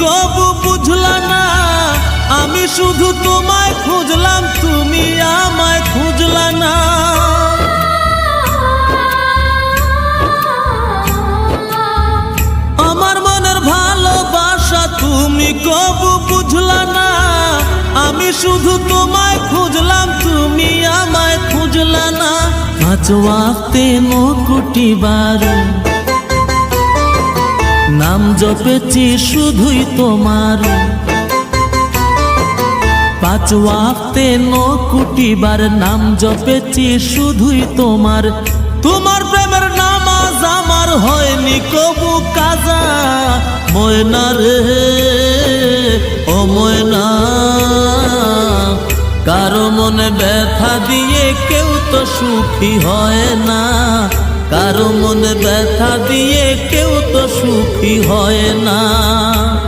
কবু বুঝলা না, আমি শুধু তোমায় খুঁজলাম, তুমি আমায় খুঁজলা না। আমার মনের ভালোবাসা তুমি কবু বুঝলা না, আমি শুধু তোমায় খুঁজলাম, তুমি আমায় খুঁজলা না। 5 ওয়াক্তে 9 বার নাম জপেছি শুধুই তোমার। 5 ওয়াক্তে 9 বার নাম জপেছি শুধুই তোমার। তোমার প্রেমের নামাজ আমার হয়নি কবু কাজা। ময়না রে ও ময়না, কারো মনে ব্যথা দিয়ে কেউ তো সুখী হয় না, কারো মনে ব্যথা দিয়ে কেউ তো সুখী হয় না।